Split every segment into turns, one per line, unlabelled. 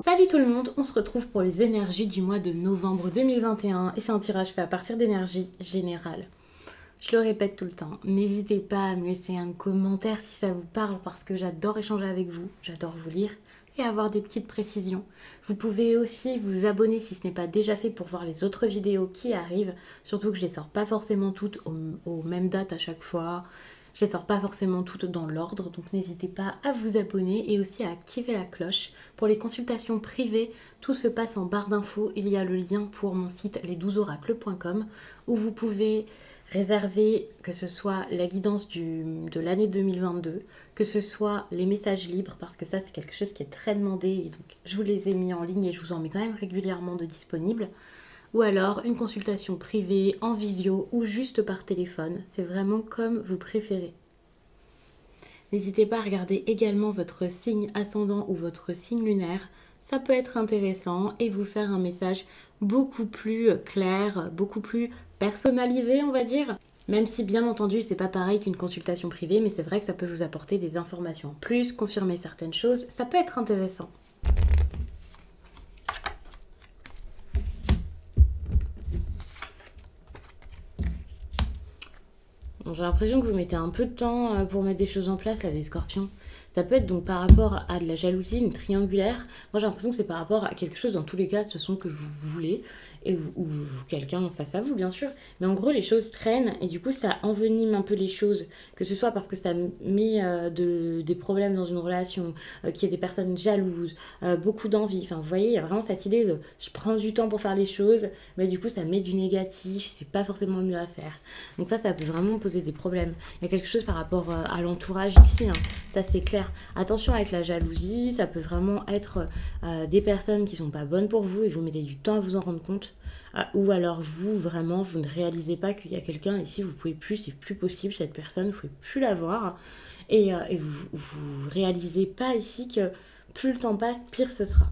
Salut tout le monde, on se retrouve pour les énergies du mois de novembre 2021 et c'est un tirage fait à partir d'énergie générale. Je le répète tout le temps, n'hésitez pas à me laisser un commentaire si ça vous parle parce que j'adore échanger avec vous, j'adore vous lire et avoir des petites précisions. Vous pouvez aussi vous abonner si ce n'est pas déjà fait pour voir les autres vidéos qui arrivent, surtout que je les sors pas forcément toutes aux mêmes dates à chaque fois. Je les sors pas forcément toutes dans l'ordre, donc n'hésitez pas à vous abonner et aussi à activer la cloche. Pour les consultations privées, tout se passe en barre d'infos. Il y a le lien pour mon site les12oracles.com où vous pouvez réserver que ce soit la guidance de l'année 2022, que ce soit les messages libres, parce que ça c'est quelque chose qui est très demandé et donc je vous les ai mis en ligne et je vous en mets quand même régulièrement de disponibles. Ou alors une consultation privée, en visio ou juste par téléphone. C'est vraiment comme vous préférez. N'hésitez pas à regarder également votre signe ascendant ou votre signe lunaire. Ça peut être intéressant et vous faire un message beaucoup plus clair, beaucoup plus personnalisé, on va dire. Même si bien entendu c'est pas pareil qu'une consultation privée, mais c'est vrai que ça peut vous apporter des informations en plus, confirmer certaines choses, ça peut être intéressant. Bon, j'ai l'impression que vous mettez un peu de temps pour mettre des choses en place, là, les scorpions. Ça peut être donc par rapport à de la jalousie, une triangulaire. Moi, j'ai l'impression que c'est par rapport à quelque chose, dans tous les cas, de toute façon, que vous voulez, ou quelqu'un face à vous, bien sûr. Mais en gros, les choses traînent, et du coup, ça envenime un peu les choses. Que ce soit parce que ça met des problèmes dans une relation, qu'il y ait des personnes jalouses, beaucoup d'envie. Enfin, vous voyez, il y a vraiment cette idée de je prends du temps pour faire les choses, mais du coup, ça met du négatif, c'est pas forcément mieux à faire. Donc ça peut vraiment poser des problèmes. Il y a quelque chose par rapport à l'entourage ici, hein. Ça c'est clair. Attention avec la jalousie, ça peut vraiment être des personnes qui sont pas bonnes pour vous et vous mettez du temps à vous en rendre compte. Ou alors vous, vraiment, vous ne réalisez pas qu'il y a quelqu'un ici, vous pouvez plus, c'est plus possible, cette personne, vous pouvez plus la voir. Et vous réalisez pas ici que plus le temps passe, pire ce sera.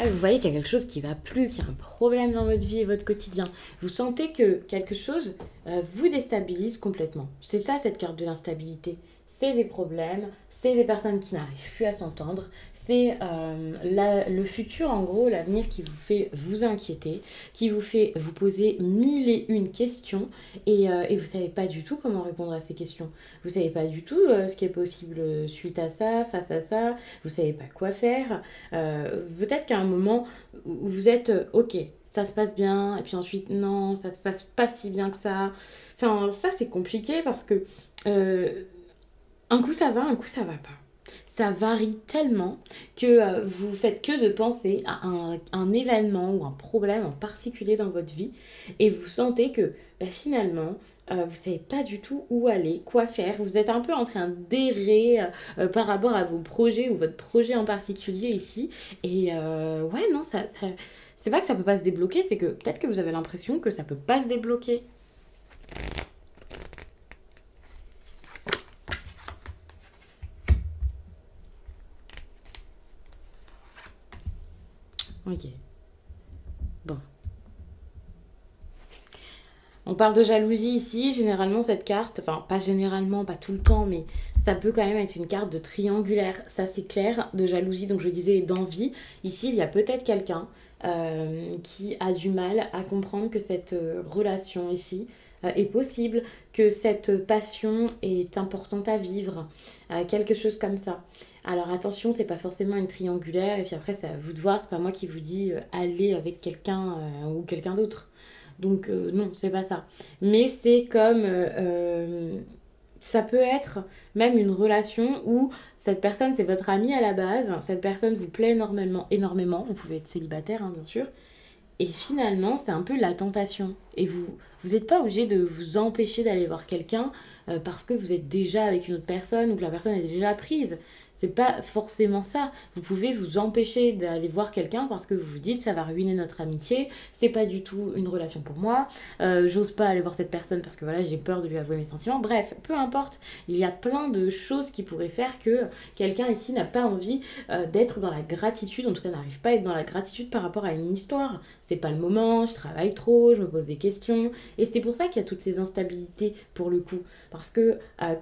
Vous voyez qu'il y a quelque chose qui va plus, qu'il y a un problème dans votre vie et votre quotidien. Vous sentez que quelque chose vous déstabilise complètement. C'est ça cette carte de l'instabilité. C'est des problèmes, c'est des personnes qui n'arrivent plus à s'entendre, c'est le futur en gros, l'avenir qui vous fait vous inquiéter, qui vous fait vous poser 1001 questions et vous ne savez pas du tout comment répondre à ces questions. Vous ne savez pas du tout ce qui est possible suite à ça, face à ça, vous ne savez pas quoi faire. Peut-être qu'à un moment où vous êtes ok, ça se passe bien, et puis ensuite non, ça se passe pas si bien que ça. Enfin, ça c'est compliqué parce que un coup ça va, un coup ça va pas. Ça varie tellement que vous faites que de penser à un événement ou un problème en particulier dans votre vie et vous sentez que finalement vous savez pas du tout où aller, quoi faire. Vous êtes un peu en train d'errer par rapport à vos projets ou votre projet en particulier ici. Et ouais, non, c'est pas que ça peut pas se débloquer, c'est que peut-être que vous avez l'impression que ça peut pas se débloquer. Ok. Bon. On parle de jalousie ici, généralement cette carte, enfin pas généralement, pas tout le temps, mais ça peut quand même être une carte de triangulaire, ça c'est clair, de jalousie, donc je disais d'envie. Ici il y a peut-être quelqu'un qui a du mal à comprendre que cette relation ici est possible, que cette passion est importante à vivre, quelque chose comme ça. Alors attention, c'est pas forcément une triangulaire, et puis après c'est à vous de voir, c'est pas moi qui vous dis aller avec quelqu'un ou quelqu'un d'autre. Donc non, c'est pas ça. Mais c'est comme ça peut être même une relation où cette personne c'est votre amie à la base, cette personne vous plaît énormément, vous pouvez être célibataire hein, bien sûr, et finalement c'est un peu la tentation. Et vous n'êtes pas obligé de vous empêcher d'aller voir quelqu'un parce que vous êtes déjà avec une autre personne ou que la personne est déjà prise. C'est pas forcément ça. Vous pouvez vous empêcher d'aller voir quelqu'un parce que vous vous dites ça va ruiner notre amitié, c'est pas du tout une relation pour moi, j'ose pas aller voir cette personne parce que voilà, j'ai peur de lui avouer mes sentiments. Bref, peu importe, il y a plein de choses qui pourraient faire que quelqu'un ici n'a pas envie d'être dans la gratitude, en tout cas n'arrive pas à être dans la gratitude par rapport à une histoire. C'est pas le moment, je travaille trop, je me pose des questions, et c'est pour ça qu'il y a toutes ces instabilités pour le coup. Parce que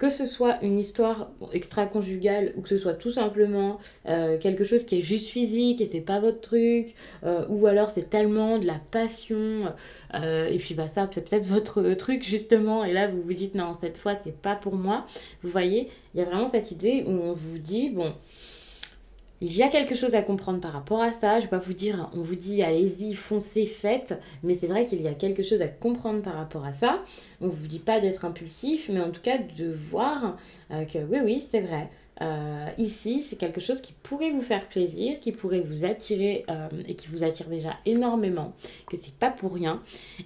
ce soit une histoire extra-conjugale ou que ce soit tout simplement quelque chose qui est juste physique et c'est pas votre truc, ou alors c'est tellement de la passion, et puis bah ça c'est peut-être votre truc justement, et là vous vous dites non, cette fois c'est pas pour moi. Vous voyez, il y a vraiment cette idée où on vous dit bon, il y a quelque chose à comprendre par rapport à ça. Je vais pas vous dire, on vous dit allez-y, foncez, faites, mais c'est vrai qu'il y a quelque chose à comprendre par rapport à ça. On vous dit pas d'être impulsif, mais en tout cas de voir que oui, c'est vrai. Ici, c'est quelque chose qui pourrait vous faire plaisir, qui pourrait vous attirer et qui vous attire déjà énormément, que c'est pas pour rien.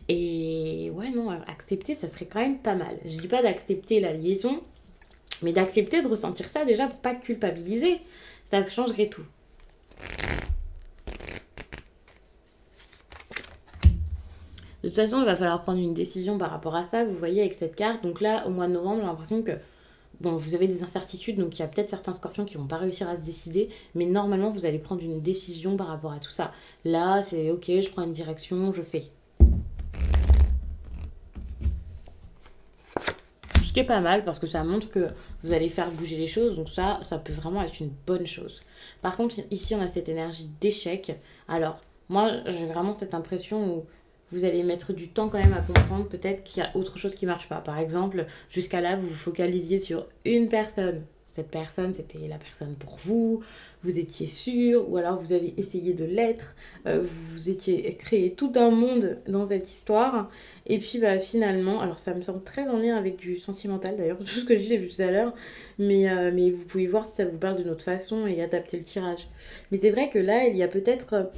Et ouais, non, accepter, ça serait quand même pas mal. Je dis pas d'accepter la liaison, mais d'accepter de ressentir ça déjà pour pas culpabiliser. Ça changerait tout. De toute façon, il va falloir prendre une décision par rapport à ça. Vous voyez avec cette carte. Donc là, au mois de novembre, j'ai l'impression que bon, vous avez des incertitudes. Donc il y a peut-être certains scorpions qui vont pas réussir à se décider. Mais normalement, vous allez prendre une décision par rapport à tout ça. Là, c'est ok, je prends une direction, je fais. Ce qui est pas mal parce que ça montre que vous allez faire bouger les choses. Donc ça peut vraiment être une bonne chose. Par contre, ici, on a cette énergie d'échec. Alors, moi, j'ai vraiment cette impression où vous allez mettre du temps quand même à comprendre peut-être qu'il y a autre chose qui marche pas. Par exemple, jusqu'à là, vous vous focalisiez sur une personne. Cette personne, c'était la personne pour vous, vous étiez sûr, ou alors vous avez essayé de l'être, vous étiez créé tout un monde dans cette histoire, et puis bah, finalement, alors ça me semble très en lien avec du sentimental d'ailleurs, tout ce que je disais tout à l'heure, mais vous pouvez voir si ça vous parle d'une autre façon et adapter le tirage. Mais c'est vrai que là, il y a peut-être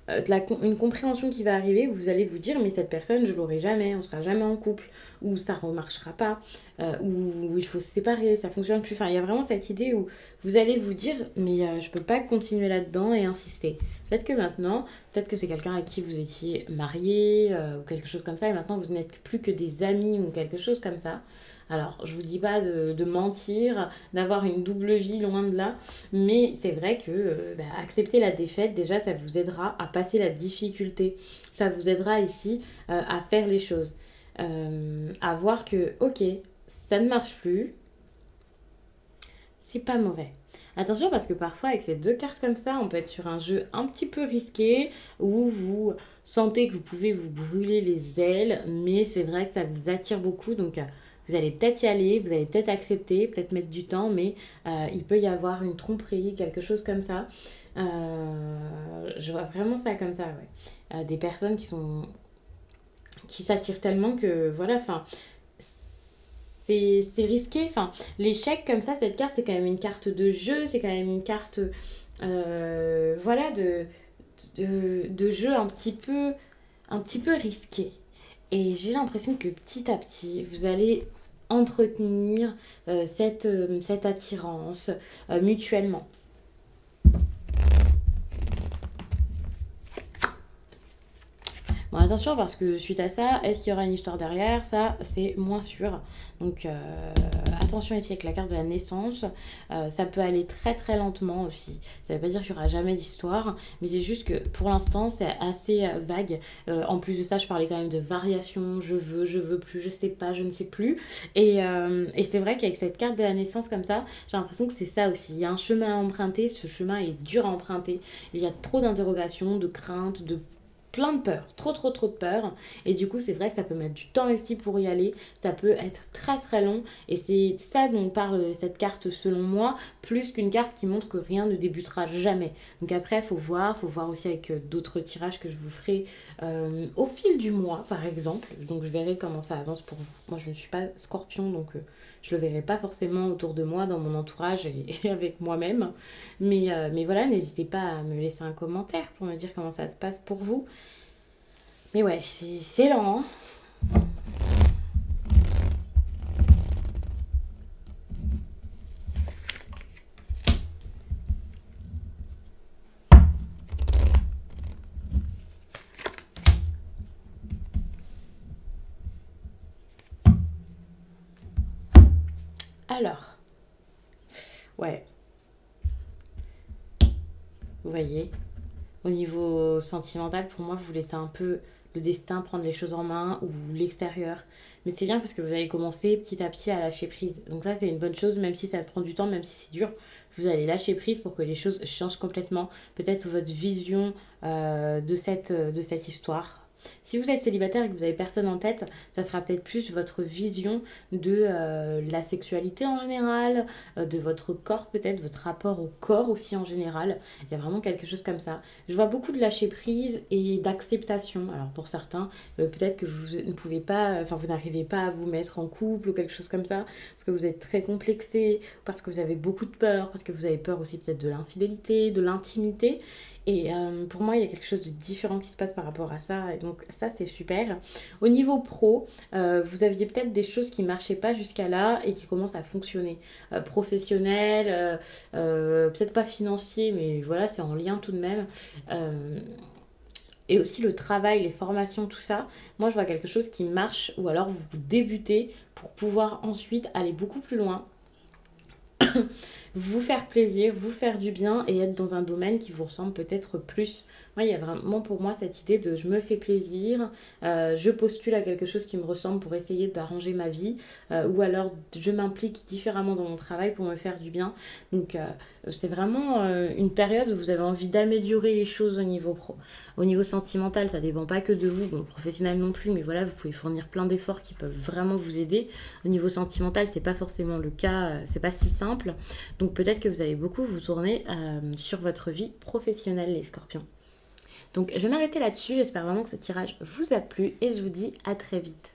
une compréhension qui va arriver où vous allez vous dire mais cette personne je l'aurai jamais, on sera jamais en couple, ou ça remarchera pas, ou il faut se séparer, ça fonctionne plus. Enfin, il y a vraiment cette idée où vous allez vous dire mais je peux pas continuer là-dedans et insister. Peut-être que maintenant, peut-être que c'est quelqu'un à qui vous étiez marié ou quelque chose comme ça et maintenant vous n'êtes plus que des amis ou quelque chose comme ça. Alors, je vous dis pas de mentir, d'avoir une double vie loin de là, mais c'est vrai que accepter la défaite, déjà, ça vous aidera à passer la difficulté. Ça vous aidera ici à faire les choses. À voir que, ok, ça ne marche plus, c'est pas mauvais. Attention parce que parfois avec ces deux cartes comme ça, on peut être sur un jeu un petit peu risqué où vous sentez que vous pouvez vous brûler les ailes, mais c'est vrai que ça vous attire beaucoup, donc vous allez peut-être y aller, vous allez peut-être accepter, peut-être mettre du temps, mais il peut y avoir une tromperie, quelque chose comme ça. Je vois vraiment ça comme ça, ouais. Des personnes qui s'attirent tellement que voilà, enfin c'est risqué. Enfin, l'échec comme ça, cette carte, c'est quand même une carte de jeu, c'est quand même une carte voilà, de jeu un petit peu risqué. Et j'ai l'impression que petit à petit, vous allez entretenir cette attirance mutuellement. Bon, attention parce que suite à ça, est-ce qu'il y aura une histoire derrière? Ça, c'est moins sûr. Donc attention ici avec la carte de la naissance. Ça peut aller très très lentement aussi. Ça veut pas dire qu'il n'y aura jamais d'histoire, mais c'est juste que pour l'instant, c'est assez vague. En plus de ça, je parlais quand même de variation. Je veux plus, je sais pas, je ne sais plus. Et c'est vrai qu'avec cette carte de la naissance comme ça, j'ai l'impression que c'est ça aussi. Il y a un chemin à emprunter. Ce chemin est dur à emprunter. Il y a trop d'interrogations, de craintes, de plein de peur, trop de peur, et du coup c'est vrai que ça peut mettre du temps ici pour y aller, ça peut être très très long, et c'est ça dont parle cette carte selon moi, plus qu'une carte qui montre que rien ne débutera jamais. Donc après il faut voir aussi avec d'autres tirages que je vous ferai au fil du mois par exemple, donc je verrai comment ça avance pour vous. Moi je ne suis pas scorpion, donc je le verrai pas forcément autour de moi, dans mon entourage et avec moi-même, mais voilà, n'hésitez pas à me laisser un commentaire pour me dire comment ça se passe pour vous. Mais ouais, c'est lent, hein. Alors, ouais, vous voyez, au niveau sentimental, pour moi, vous laissez un peu le destin prendre les choses en main ou l'extérieur. Mais c'est bien parce que vous allez commencer petit à petit à lâcher prise. Donc ça, c'est une bonne chose, même si ça prend du temps, même si c'est dur. Vous allez lâcher prise pour que les choses changent complètement. Peut-être votre vision de cette histoire. Si vous êtes célibataire et que vous avez personne en tête, ça sera peut-être plus votre vision de la sexualité en général, de votre corps peut-être, votre rapport au corps aussi en général. Il y a vraiment quelque chose comme ça. Je vois beaucoup de lâcher prise et d'acceptation. Alors pour certains, peut-être que vous ne pouvez pas, enfin vous n'arrivez pas à vous mettre en couple ou quelque chose comme ça, parce que vous êtes très complexé, parce que vous avez beaucoup de peur, parce que vous avez peur aussi peut-être de l'infidélité, de l'intimité. Et pour moi, il y a quelque chose de différent qui se passe par rapport à ça. Et donc ça, c'est super. Au niveau pro, vous aviez peut-être des choses qui ne marchaient pas jusqu'à là et qui commencent à fonctionner. Professionnel, peut-être pas financier, mais voilà, c'est en lien tout de même. Euh, et aussi le travail, les formations, tout ça. Moi, je vois quelque chose qui marche ou alors vous débutez pour pouvoir ensuite aller beaucoup plus loin, vous faire plaisir, vous faire du bien et être dans un domaine qui vous ressemble peut-être plus. Moi, il y a vraiment pour moi cette idée de je me fais plaisir, je postule à quelque chose qui me ressemble pour essayer d'arranger ma vie, ou alors je m'implique différemment dans mon travail pour me faire du bien. Donc, c'est vraiment une période où vous avez envie d'améliorer les choses au niveau pro. Au niveau sentimental, ça dépend pas que de vous, bon, professionnel non plus, mais voilà, vous pouvez fournir plein d'efforts qui peuvent vraiment vous aider. Au niveau sentimental, c'est pas forcément le cas, c'est pas si simple. Donc peut-être que vous allez beaucoup vous tourner sur votre vie professionnelle, les scorpions. Donc je vais m'arrêter là-dessus, j'espère vraiment que ce tirage vous a plu et je vous dis à très vite.